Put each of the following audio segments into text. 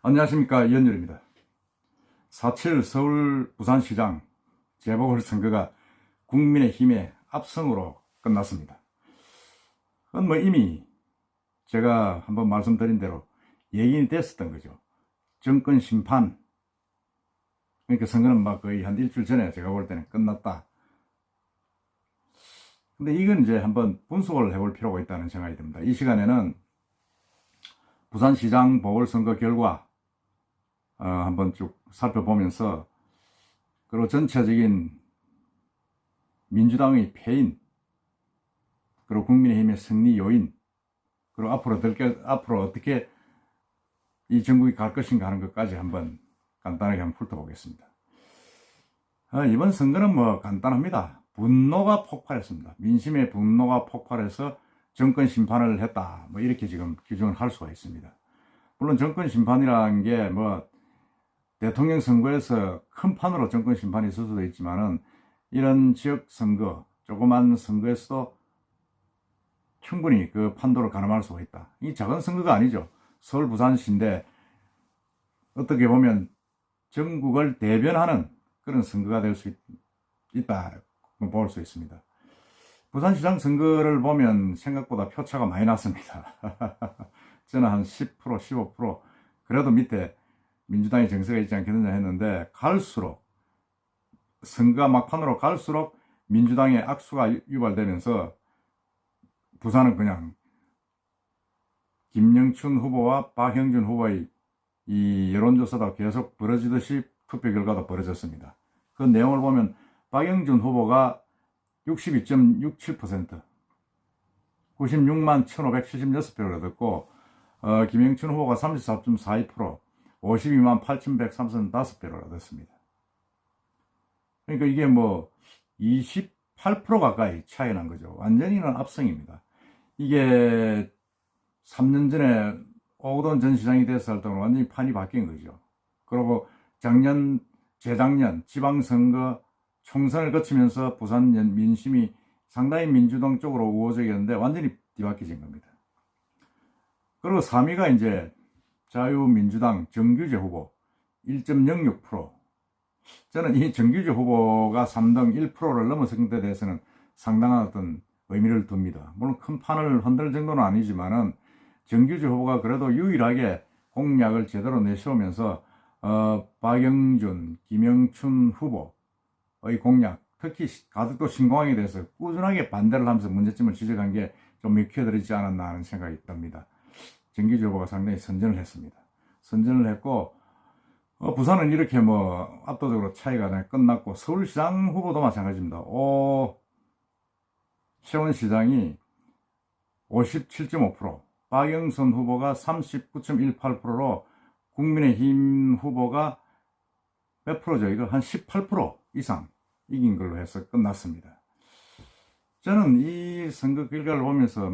안녕하십니까, 이현열입니다. 4.7 서울 부산시장 재보궐선거가 국민의힘의 압승으로 끝났습니다. 그건 뭐 이미 제가 한번 말씀드린 대로 예견이 됐었던 거죠. 정권 심판, 그러니까 선거는 막 거의 한 일주일 전에 제가 볼 때는 끝났다. 근데 이건 이제 한번 분석을 해볼 필요가 있다는 생각이 듭니다. 이 시간에는 부산시장 보궐선거 결과 한번 쭉 살펴보면서, 그리고 전체적인 민주당의 패인, 그리고 국민의힘의 승리 요인, 그리고 앞으로 어떻게 이 전국이 갈 것인가 하는 것까지 한번 간단하게 한번 훑어보겠습니다. 이번 선거는 뭐 간단합니다. 분노가 폭발했습니다. 민심의 분노가 폭발해서 정권 심판을 했다, 뭐 이렇게 지금 규정을 할 수가 있습니다. 물론 정권 심판이라는 게 뭐 대통령 선거에서 큰 판으로 정권 심판이 있을 수도 있지만은, 이런 지역 선거, 조그만 선거에서도 충분히 그 판도를 가늠할 수가 있다. 이 작은 선거가 아니죠. 서울 부산시인데 어떻게 보면 전국을 대변하는 그런 선거가 될 수 있다 볼 수 있습니다. 부산시장 선거를 보면 생각보다 표차가 많이 났습니다. 저는 한 10%, 15%, 그래도 밑에 민주당의 정세가 있지 않겠느냐 했는데, 갈수록 선거가 막판으로 갈수록 민주당의 악수가 유발되면서 부산은 그냥 김영춘 후보와 박형준 후보의 이 여론조사도 계속 벌어지듯이 투표 결과도 벌어졌습니다. 그 내용을 보면 박형준 후보가 62.67%, 96만 1,576표를 얻었고, 김영춘 후보가 34.42%, 52만 8,135표를 얻었습니다. 그러니까 이게 뭐 28% 가까이 차이 난 거죠. 완전히는 압승입니다. 이게 3년 전에 오거돈 전 시장이 됐을 때는 완전히 판이 바뀐 거죠. 그리고 재작년 지방선거 총선을 거치면서 부산 민심이 상당히 민주당 쪽으로 우호적이었는데 완전히 뒤바뀌어진 겁니다. 그리고 3위가 이제 자유민주당 정규재 후보 1.06%. 저는 이 정규재 후보가 3등 1%를 넘어선 데 대해서는 상당한 어떤 의미를 둡니다. 물론 큰 판을 흔들 정도는 아니지만은, 정규재 후보가 그래도 유일하게 공약을 제대로 내세우면서 박영준, 김영춘 후보의 공약, 특히 가덕도 신공항에 대해서 꾸준하게 반대를 하면서 문제점을 지적한 게 좀 익혀드리지 않았나 하는 생각이 듭니다. 정규재 후보가 상당히 선전을 했습니다. 선전을 했고, 부산은 이렇게 뭐 압도적으로 차이가 끝났고, 서울시장 후보도 마찬가지입니다. 최원 시장이 57.5%, 박영선 후보가 39.18%로 국민의힘 후보가 몇 프로죠? 이거 한 18% 이상 이긴 걸로 해서 끝났습니다. 저는 이 선거 결과를 보면서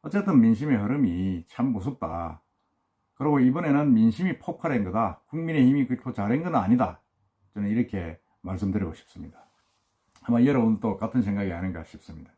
어쨌든 민심의 흐름이 참 무섭다. 그리고 이번에는 민심이 폭발한 거다. 국민의힘이 그렇게 잘한 건 아니다. 저는 이렇게 말씀드리고 싶습니다. 아마 여러분도 같은 생각이 아닌가 싶습니다.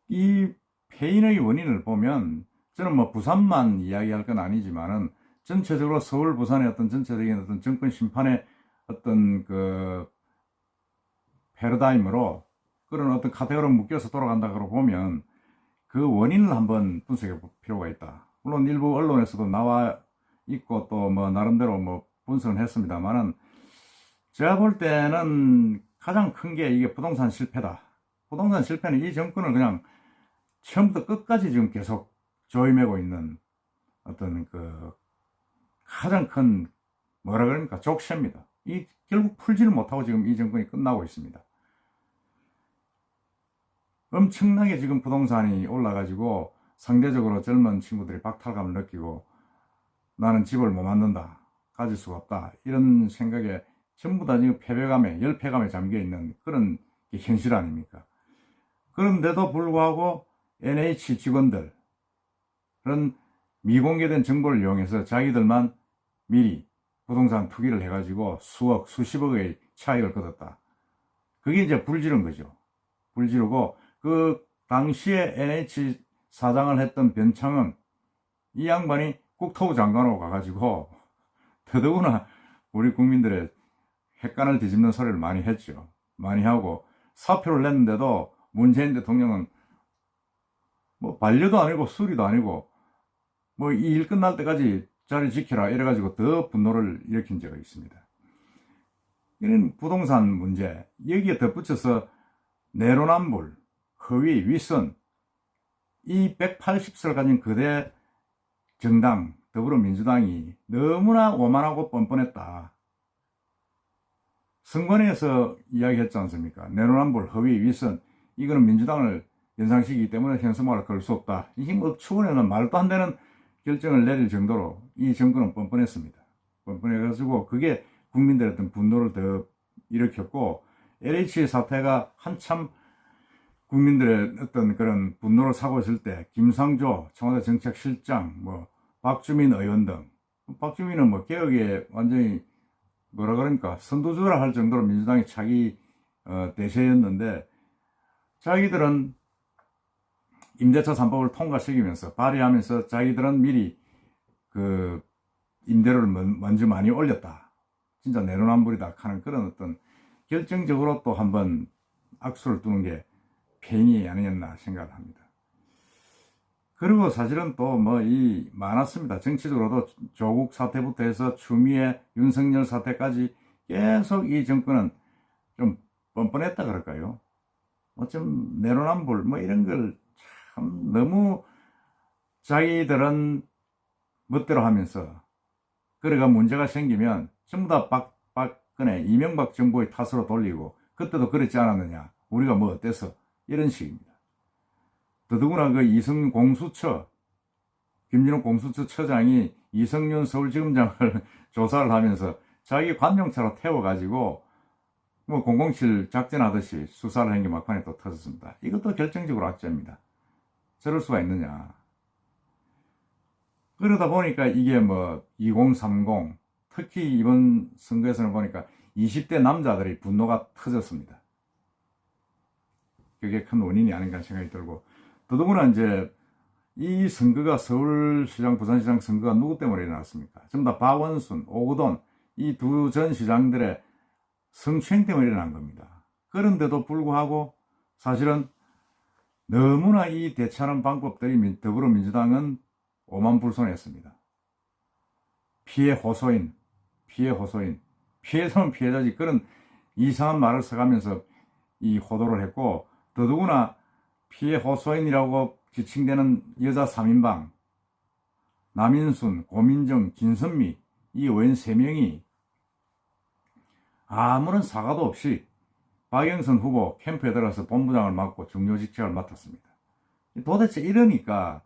이 패인의 원인을 보면, 저는 뭐 부산만 이야기할 건 아니지만은 전체적으로 서울, 부산의 어떤 전체적인 어떤 정권 심판의 어떤 그 패러다임으로 그런 어떤 카테고리로 묶여서 돌아간다고 보면 그 원인을 한번 분석해 볼 필요가 있다. 물론 일부 언론에서도 나와 있고 또 뭐 나름대로 뭐 분석을 했습니다만은, 제가 볼 때는 가장 큰 게 이게 부동산 실패다. 부동산 실패는 이 정권을 그냥 처음부터 끝까지 지금 계속 조임하고 있는 어떤 그 가장 큰 뭐라 그럽니까? 족쇄입니다. 이 결국 풀지를 못하고 지금 이 정권이 끝나고 있습니다. 엄청나게 지금 부동산이 올라가지고 상대적으로 젊은 친구들이 박탈감을 느끼고, 나는 집을 못 만든다, 가질 수가 없다, 이런 생각에 전부 다 지금 패배감에, 열패감에 잠겨 있는 그런 게 현실 아닙니까? 그런데도 불구하고 NH 직원들은 미공개된 정보를 이용해서 자기들만 미리 부동산 투기를 해가지고 수억, 수십억의 차익을 거뒀다. 그게 이제 불지른 거죠. 불지르고, 그 당시에 NH 사장을 했던 변창은 이 양반이 국토부 장관으로 가가지고 더더구나 우리 국민들의 헷간을 뒤집는 소리를 많이 했죠. 많이 하고 사표를 냈는데도 문재인 대통령은 뭐 반려도 아니고 수리도 아니고 뭐 이 일 끝날 때까지 자리 지키라 이래가지고 더 분노를 일으킨 적이 있습니다. 이런 부동산 문제, 여기에 덧붙여서 내로남불, 허위, 윗선, 이 180석 가진 거대 정당 더불어민주당이 너무나 오만하고 뻔뻔했다. 선관위에서 이야기했지 않습니까? 내로남불, 허위, 윗선, 이거는 민주당을 연상시키기 때문에 현수막을 걸 수 없다. 이 추원에는 말도 안 되는 결정을 내릴 정도로 이 정권은 뻔뻔했습니다. 뻔뻔해가지고 그게 국민들의 어떤 분노를 더 일으켰고, LH 사태가 한참 국민들의 어떤 그런 분노를 사고 있을 때 김상조 청와대 정책실장, 뭐 박주민 의원 등, 박주민은 뭐 개혁에 완전히 뭐라 그러니까 선두주라 할 정도로 민주당이 차기 대세였는데, 자기들은 임대차 3법을 통과시키면서 발의하면서 자기들은 미리 그 임대료를 먼저 많이 올렸다. 진짜 내로남불이다 하는 그런 어떤 결정적으로 또 한번 악수를 두는 게 팬이 아니었나 생각을 합니다. 그리고 사실은 또 뭐 많았습니다. 정치적으로도 조국 사태부터 해서 추미애, 윤석열 사태까지 계속 이 정권은 좀 뻔뻔했다 그럴까요? 좀 내로남불 뭐 이런 걸 참 너무 자기들은 멋대로 하면서, 그래가 문제가 생기면 전부 다 박근혜, 이명박 정부의 탓으로 돌리고, 그때도 그랬지 않았느냐, 우리가 뭐 어때서, 이런 식입니다. 더더구나 그 이승 공수처, 김진욱 공수처 처장이 이성윤 서울지검장을 조사를 하면서 자기 관용차로 태워가지고 뭐 007 작전하듯이 수사를 한 게 막판에 또 터졌습니다. 이것도 결정적으로 악재입니다. 저럴 수가 있느냐. 그러다 보니까 이게 뭐 2030, 특히 이번 선거에서는 보니까 20대 남자들이 분노가 터졌습니다. 그게 큰 원인이 아닌가 생각이 들고, 더더구나 이제 이 선거가 서울시장, 부산시장 선거가 누구 때문에 일어났습니까? 전부 다 박원순, 오거돈, 이 두 전 시장들의 성추행 때문에 일어난 겁니다. 그런데도 불구하고 사실은 너무나 이 대처하는 방법들이 더불어민주당은 오만불손했습니다. 피해 호소인, 피해자는 피해자지, 그런 이상한 말을 써가면서 이 호도를 했고, 더더구나 피해 호소인이라고 지칭되는 여자 3인방, 남인순, 고민정, 진선미, 이 의원 3명이 아무런 사과도 없이 박영선 후보 캠프에 들어가서 본부장을 맡고 중요 직책을 맡았습니다. 도대체 이러니까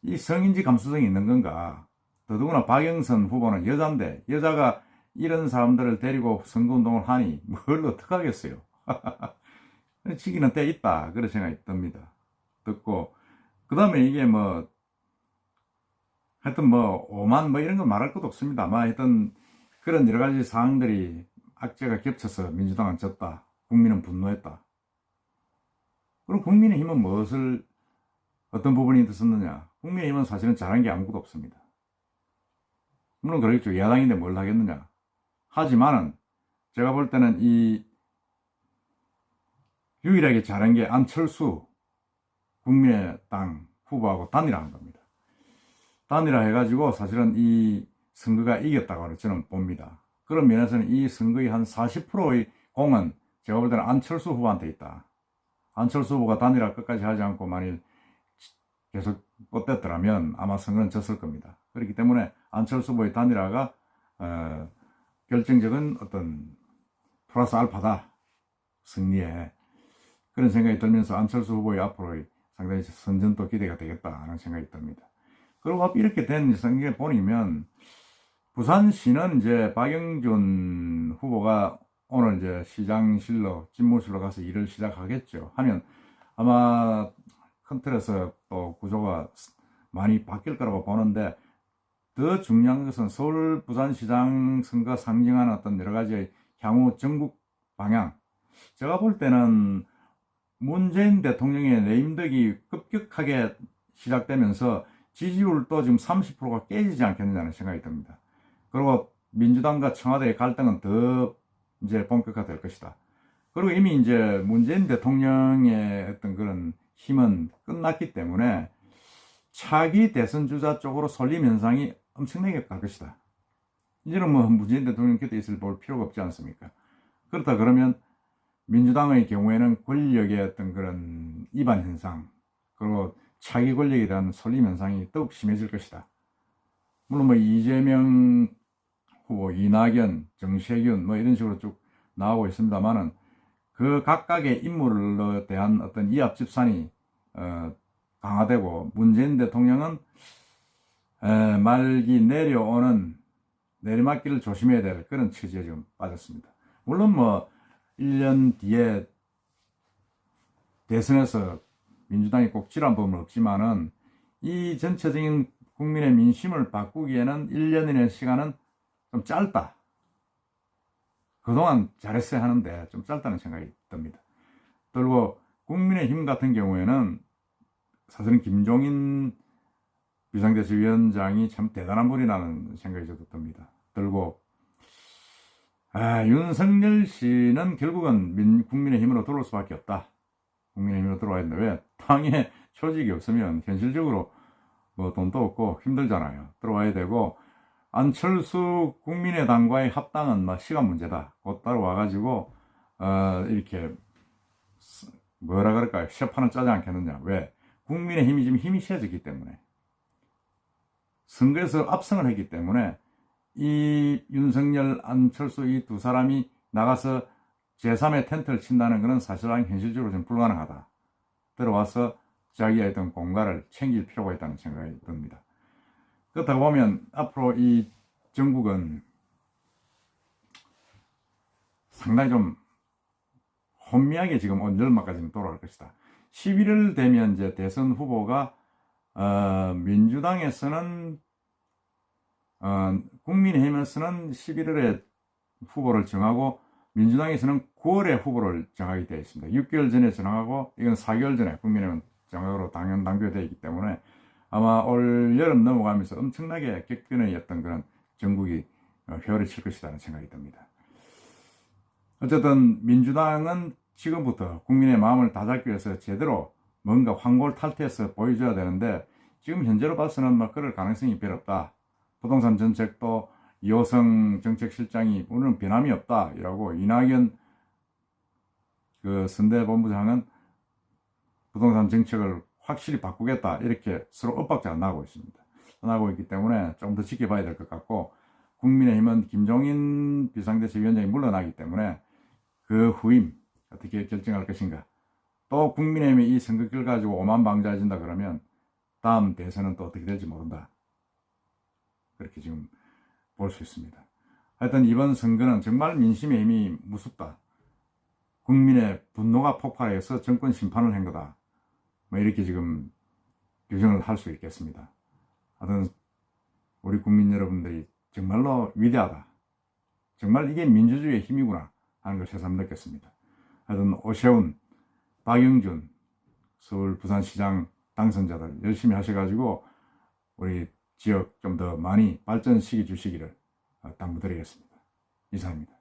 이 성인지 감수성이 있는 건가? 더더구나 박영선 후보는 여잔데, 여자가 이런 사람들을 데리고 선거운동을 하니 뭘 어떡하겠어요. 지기는 때 있다, 그런 생각이 듭니다. 듣고, 그 다음에 이게 뭐 하여튼 뭐 오만 뭐 이런 거 말할 것도 없습니다. 아마 하여튼 그런 여러 가지 사항들이 악재가 겹쳐서 민주당은 졌다, 국민은 분노했다. 그럼 국민의힘은 무엇을, 어떤 부분이 있었느냐? 국민의힘은 사실은 잘한 게 아무것도 없습니다. 물론 그러겠죠. 야당인데 뭘 하겠느냐. 하지만은 제가 볼 때는 이 유일하게 잘한 게 안철수 국민의당 후보하고 단일화한 겁니다. 단일화 해가지고 사실은 이 선거가 이겼다고 저는 봅니다. 그런 면에서는 이 선거의 한 40%의 공은 제가 볼 때는 안철수 후보한테 있다. 안철수 후보가 단일화 끝까지 하지 않고 만일 계속 뻗댔더라면 아마 선거는 졌을 겁니다. 그렇기 때문에 안철수 후보의 단일화가 결정적인 어떤 플러스 알파다, 승리에. 그런 생각이 들면서 안철수 후보의 앞으로의 상당히 선전도 기대가 되겠다 하는 생각이 듭니다. 그리고 이렇게 된 선거에 보면 부산시는 이제 박영준 후보가 오늘 이제 시장실로, 집무실로 가서 일을 시작하겠죠. 하면 아마 큰 틀에서 또 구조가 많이 바뀔 거라고 보는데, 더 중요한 것은 서울 부산시장 선거 상징하는 어떤 여러 가지의 향후 전국 방향. 제가 볼 때는 문재인 대통령의 레임덕이 급격하게 시작되면서 지지율도 지금 30%가 깨지지 않겠느냐는 생각이 듭니다. 그리고 민주당과 청와대의 갈등은 더 이제 본격화될 것이다. 그리고 이미 이제 문재인 대통령의 어떤 그런 힘은 끝났기 때문에 차기 대선 주자 쪽으로 쏠림 현상이 엄청나게 갈 것이다. 이제는 뭐 문재인 대통령 곁에 있을 볼 필요가 없지 않습니까? 그렇다 그러면 민주당의 경우에는 권력의 어떤 그런 이반 현상, 그리고 차기 권력에 대한 쏠림 현상이 더욱 심해질 것이다. 물론 뭐 이재명 후보, 이낙연, 정세균 뭐 이런 식으로 쭉 나오고 있습니다만은 그 각각의 인물에 대한 어떤 이합 집산이 강화되고 문재인 대통령은 말기 내려오는 내리막길을 조심해야 될 그런 처지에 지금 빠졌습니다. 물론 뭐 1년 뒤에 대선에서 민주당이 꼭 지란법은 없지만은 이 전체적인 국민의 민심을 바꾸기에는 1년이라는 시간은 좀 짧다. 그동안 잘했어야 하는데 좀 짧다는 생각이 듭니다. 그리고 국민의힘 같은 경우에는 사실은 김종인 비상대책위원장이 참 대단한 분이라는 생각이 저도 듭니다. 그리고 윤석열 씨는 결국은 국민의힘으로 들어올 수밖에 없다. 국민의힘으로 들어와야 되는데 왜? 당에 조직이 없으면 현실적으로 뭐 돈도 없고 힘들잖아요. 들어와야 되고 안철수 국민의당과의 합당은 막 시간 문제다. 곧 따라와가지고 이렇게 뭐라 그럴까요? 셰판을 짜지 않겠느냐. 왜? 국민의힘이 지금 힘이 세졌기 때문에 선거에서 압승을 했기 때문에 이 윤석열, 안철수 이 두 사람이 나가서 제3의 텐트를 친다는 것은 사실상 현실적으로 좀 불가능하다. 들어와서 자기의 어떤 공간을 챙길 필요가 있다는 생각이 듭니다. 그렇다 보면 앞으로 이 정국은 상당히 좀 혼미하게 지금 온절마까지는 돌아올 것이다. 11월 되면 이제 대선 후보가 민주당에서는 국민의힘에서는 11월에 후보를 정하고 민주당에서는 9월에 후보를 정하게 되어 있습니다. 6개월 전에 정하고 이건 4개월 전에 국민의힘은 정하로 당교되어 있기 때문에 아마 올 여름 넘어가면서 엄청나게 격변의 어떤 그런 정국이 회오리 칠 것이라는 생각이 듭니다. 어쨌든 민주당은 지금부터 국민의 마음을 다잡기 위해서 제대로 뭔가 황골탈퇴해서 보여줘야 되는데 지금 현재로 봐서는 막 그럴 가능성이 별로 없다. 부동산 정책도 이호성 정책실장이 오늘은 변함이 없다 이라고 이낙연 그 선대본부장은 부동산 정책을 확실히 바꾸겠다 이렇게 서로 엇박자가 나고 있습니다. 나고 있기 때문에 좀 더 지켜봐야 될 것 같고 국민의힘은 김종인 비상대책위원장이 물러나기 때문에 그 후임 어떻게 결정할 것인가. 또 국민의힘이 이 선거결 가지고 오만방자해진다 그러면 다음 대선은 또 어떻게 될지 모른다. 그렇게 지금 볼 수 있습니다. 하여튼 이번 선거는 정말 민심의 힘이 무섭다. 국민의 분노가 폭발해서 정권 심판을 한 거다. 뭐 이렇게 지금 규정을 할 수 있겠습니다. 하여튼 우리 국민 여러분들이 정말로 위대하다. 정말 이게 민주주의의 힘이구나 하는 걸 새삼 느꼈습니다. 하여튼 오세훈, 박영준 서울 부산시장 당선자들 열심히 하셔가지고 우리 지역 좀 더 많이 발전시켜 주시기를 당부드리겠습니다. 이상입니다.